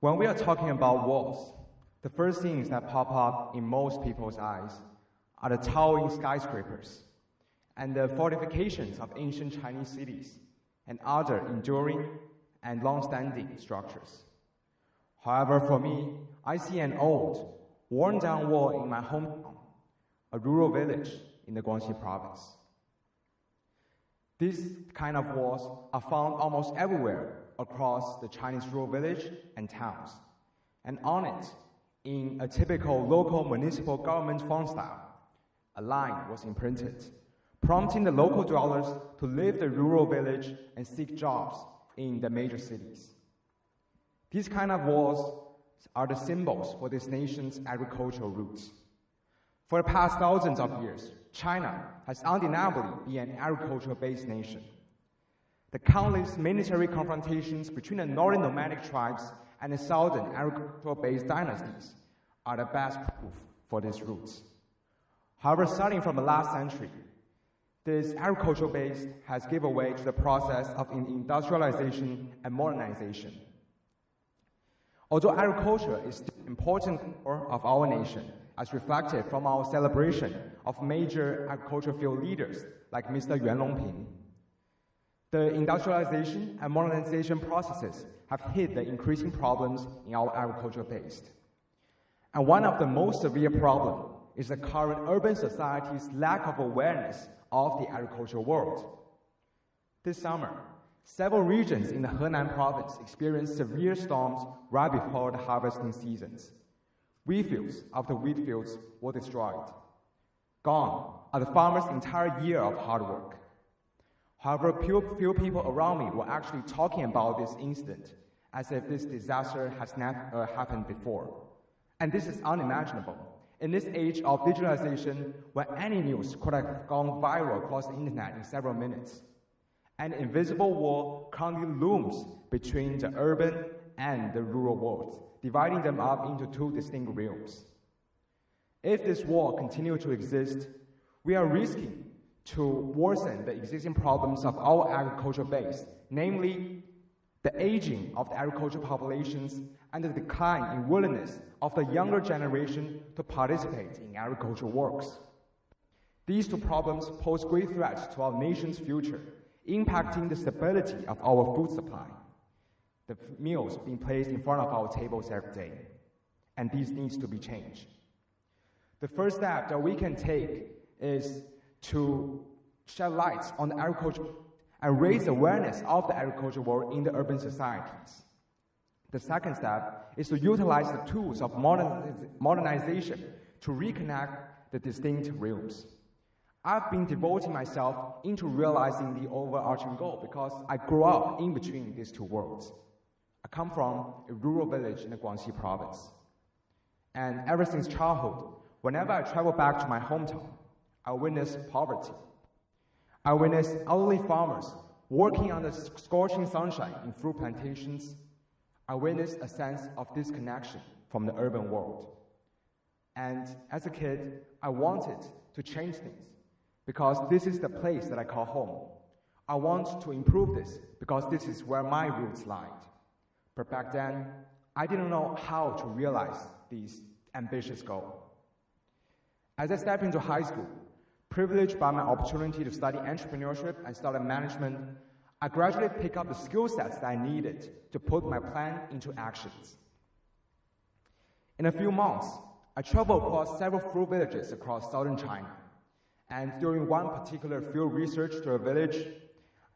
When we are talking about walls, the first things that pop up in most people's eyes are the towering skyscrapers and the fortifications of ancient Chinese cities and other enduring and long-standing structures. However, for me, I see an old, worn-down wall in my hometown, a rural village in the Guangxi province. These kind of walls are found almost everywhere across the Chinese rural village and towns. And on it, in a typical local municipal government font style, a line was imprinted, prompting the local dwellers to leave the rural village and seek jobs in the major cities. These kind of walls are the symbols for this nation's agricultural roots. For the past thousands of years, China has undeniably been an agricultural-based nation. The countless military confrontations between the northern nomadic tribes and the southern agricultural-based dynasties are the best proof for these roots. However, starting from the last century, this agricultural base has given way to the process of industrialization and modernization. Although agriculture is still an important core of our nation, as reflected from our celebration of major agricultural field leaders like Mr. Yuan Longping, the industrialization and modernization processes have hit the increasing problems in our agricultural base. And one of the most severe problems is the current urban society's lack of awareness of the agricultural world. This summer, several regions in the Henan province experienced severe storms right before the harvesting seasons. Wheat fields after wheat fields were destroyed. Gone are the farmers' entire year of hard work. However, few people around me were actually talking about this incident as if this disaster has never happened before. And this is unimaginable. In this age of digitalization, where any news could have gone viral across the internet in several minutes, an invisible wall currently looms between the urban and the rural worlds, dividing them up into two distinct realms. If this wall continues to exist, we are risking to worsen the existing problems of our agricultural base, namely the aging of the agricultural populations and the decline in willingness of the younger generation to participate in agricultural works. These two problems pose great threats to our nation's future, impacting the stability of our food supply, the meals being placed in front of our tables every day, and these needs to be changed. The first step that we can take is to shed light on the agriculture and raise awareness of the agricultural world in the urban societies. The second step is to utilize the tools of modernization to reconnect the distinct realms. I've been devoting myself into realizing the overarching goal because I grew up in between these two worlds. I come from a rural village in the Guangxi province. And ever since childhood, whenever I travel back to my hometown, I witness poverty. I witness elderly farmers working under scorching sunshine in fruit plantations. I witnessed a sense of disconnection from the urban world. And as a kid, I wanted to change things because this is the place that I call home. I want to improve this because this is where my roots lied. But back then, I didn't know how to realize these ambitious goals. As I stepped into high school, privileged by my opportunity to study entrepreneurship and start management, I gradually picked up the skill sets that I needed to put my plan into actions. In a few months, I traveled across several fruit villages across southern China. And during one particular field research to a village,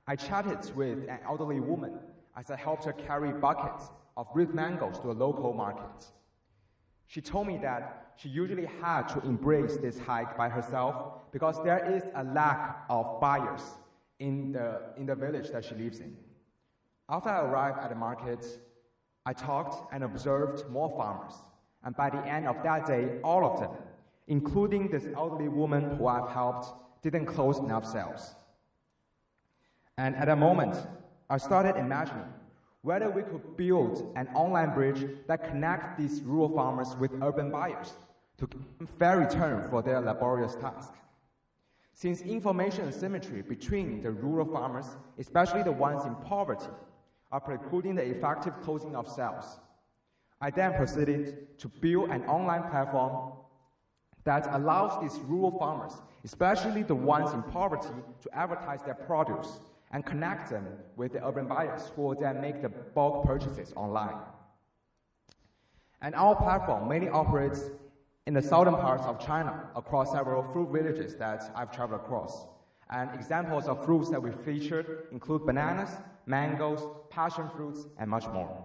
I chatted with an elderly woman as I helped her carry buckets of red mangoes to a local market. She told me that she usually had to embrace this hike by herself because there is a lack of buyers in the village that she lives in. After I arrived at the market, I talked and observed more farmers. And by the end of that day, all of them, including this elderly woman who I've helped, didn't close enough sales. And at that moment, I started imagining whether we could build an online bridge that connects these rural farmers with urban buyers to give them fair return for their laborious task. Since information asymmetry between the rural farmers, especially the ones in poverty, are precluding the effective closing of sales, I then proceeded to build an online platform that allows these rural farmers, especially the ones in poverty, to advertise their produce and connect them with the urban buyers who will then make the bulk purchases online. And our platform mainly operates in the southern parts of China across several fruit villages that I've traveled across. And examples of fruits that we featured include bananas, mangoes, passion fruits, and much more.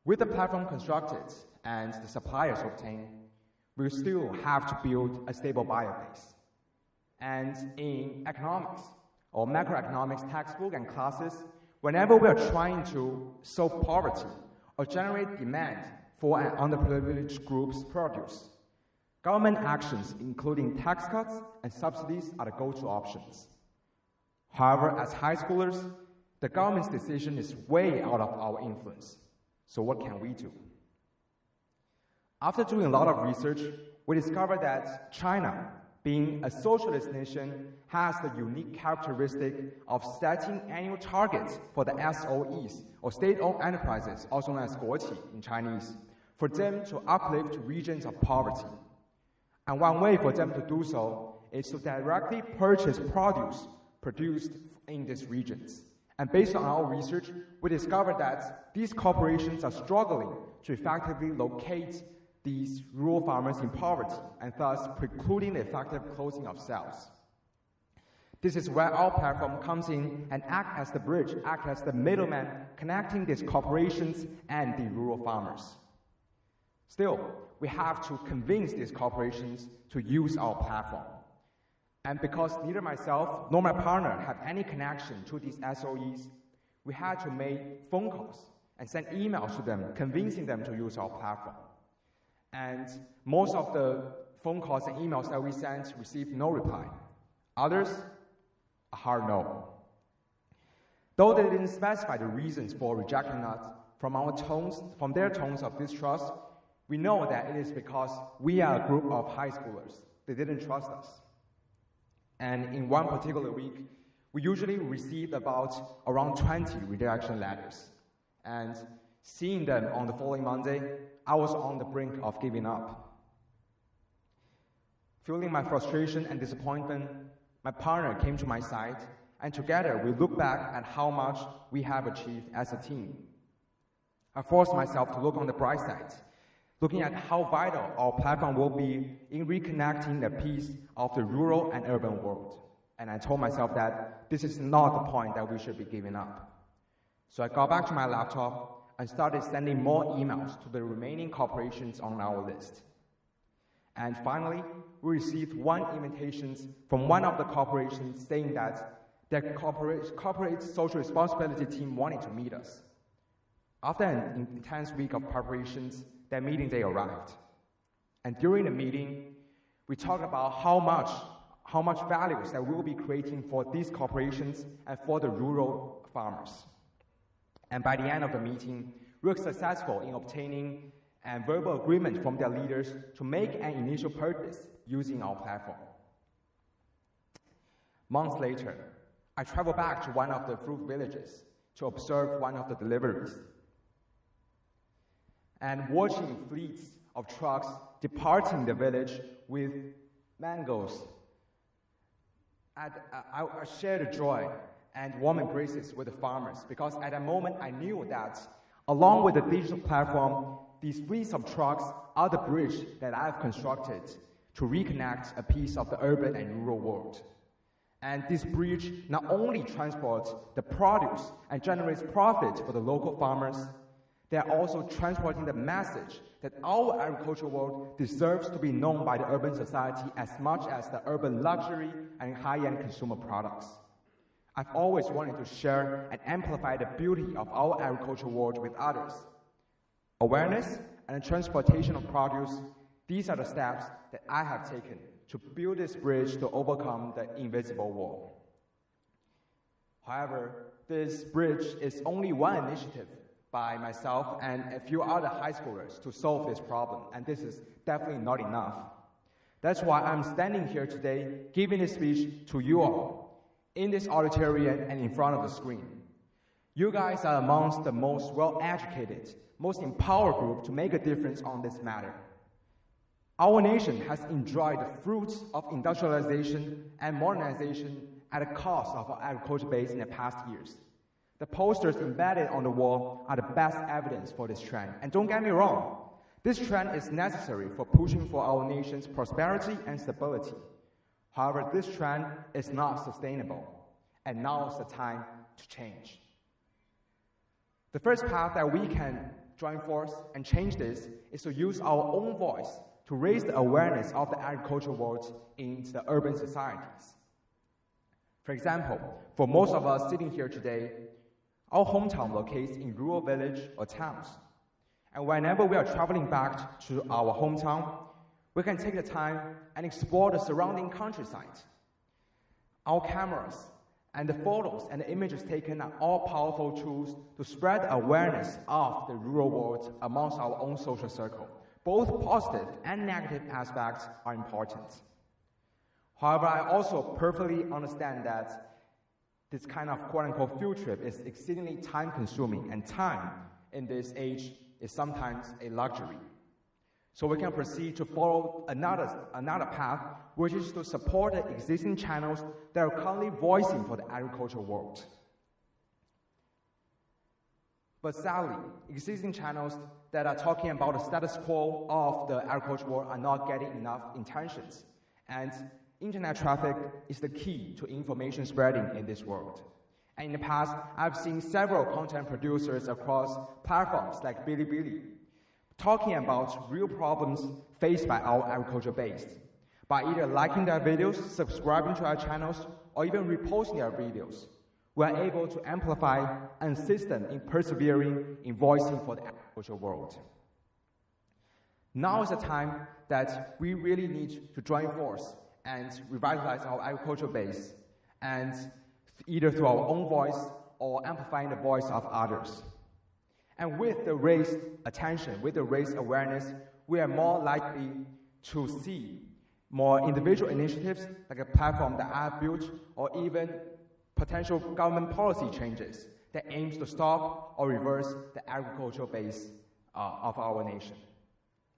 With the platform constructed and the suppliers obtained, we still have to build a stable buyer base. And in economics or macroeconomics textbook and classes, whenever we are trying to solve poverty or generate demand for an underprivileged group's produce, government actions, including tax cuts and subsidies, are the go-to options. However, as high schoolers, the government's decision is way out of our influence. So what can we do? After doing a lot of research, we discovered that China, being a socialist nation, has the unique characteristic of setting annual targets for the SOEs, or state-owned enterprises, also known as 国企 in Chinese, for them to uplift regions of poverty. And one way for them to do so is to directly purchase produce produced in these regions. And based on our research, we discovered that these corporations are struggling to effectively locate these rural farmers in poverty, and thus precluding the effective closing of sales. This is where our platform comes in and acts as the bridge, acts as the middleman, connecting these corporations and the rural farmers. Still, we have to convince these corporations to use our platform. And because neither myself nor my partner have any connection to these SOEs, we had to make phone calls and send emails to them, convincing them to use our platform. And most of the phone calls and emails that we sent received no reply. Others, a hard no. Though they didn't specify the reasons for rejecting us, from their tones of distrust, we know that it is because we are a group of high schoolers. They didn't trust us. And in one particular week, we usually received around 20 rejection letters. And seeing them on the following Monday, I was on the brink of giving up. Feeling my frustration and disappointment, my partner came to my side, and together we looked back at how much we have achieved as a team. I forced myself to look on the bright side, looking at how vital our platform will be in reconnecting the piece of the rural and urban world. And I told myself that this is not the point that we should be giving up. So I got back to my laptop and started sending more emails to the remaining corporations on our list. And finally, we received one invitation from one of the corporations saying that their corporate social responsibility team wanted to meet us. After an intense week of preparations, that meeting day arrived. And during the meeting, we talked about how much values that we will be creating for these corporations and for the rural farmers. And by the end of the meeting, we were successful in obtaining a verbal agreement from their leaders to make an initial purchase using our platform. Months later, I traveled back to one of the fruit villages to observe one of the deliveries. And watching fleets of trucks departing the village with mangoes, I shared the joy and warm embraces with the farmers, because at that moment I knew that along with the digital platform, these fleets of trucks are the bridge that I've constructed to reconnect a piece of the urban and rural world. And this bridge not only transports the produce and generates profit for the local farmers, they are also transporting the message that our agricultural world deserves to be known by the urban society as much as the urban luxury and high-end consumer products. I've always wanted to share and amplify the beauty of our agricultural world with others. Awareness and the transportation of produce, these are the steps that I have taken to build this bridge to overcome the invisible wall. However, this bridge is only one initiative by myself and a few other high schoolers to solve this problem, and this is definitely not enough. That's why I'm standing here today giving this speech to you all, in this auditorium and in front of the screen. You guys are amongst the most well-educated, most empowered group to make a difference on this matter. Our nation has enjoyed the fruits of industrialization and modernization at the cost of our agriculture base in the past years. The posters embedded on the wall are the best evidence for this trend. And don't get me wrong, this trend is necessary for pushing for our nation's prosperity and stability. However, this trend is not sustainable, and now is the time to change. The first path that we can join force and change this is to use our own voice to raise the awareness of the agricultural world in the urban societies. For example, for most of us sitting here today, our hometown locates in rural village or towns. And whenever we are traveling back to our hometown, we can take the time and explore the surrounding countryside. Our cameras and the photos and the images taken are all powerful tools to spread awareness of the rural world amongst our own social circle. Both positive and negative aspects are important. However, I also perfectly understand that this kind of quote-unquote field trip is exceedingly time-consuming, and time in this age is sometimes a luxury. So we can proceed to follow another path, which is to support the existing channels that are currently voicing for the agricultural world. But sadly, existing channels that are talking about the status quo of the agricultural world are not getting enough attention. And internet traffic is the key to information spreading in this world. And in the past, I've seen several content producers across platforms like Bilibili talking about real problems faced by our agriculture base. By either liking their videos, subscribing to our channels, or even reposting their videos, we are able to amplify and assist them in persevering in voicing for the agricultural world. Now is the time that we really need to join force and revitalize our agricultural base, and either through our own voice or amplifying the voice of others. And with the raised attention, with the raised awareness, we are more likely to see more individual initiatives, like a platform that I have built, or even potential government policy changes that aims to stop or reverse the agricultural base of our nation.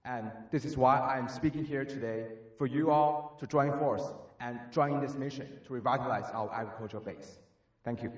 And this is why I am speaking here today, for you all to join force and join this mission to revitalize our agricultural base. Thank you.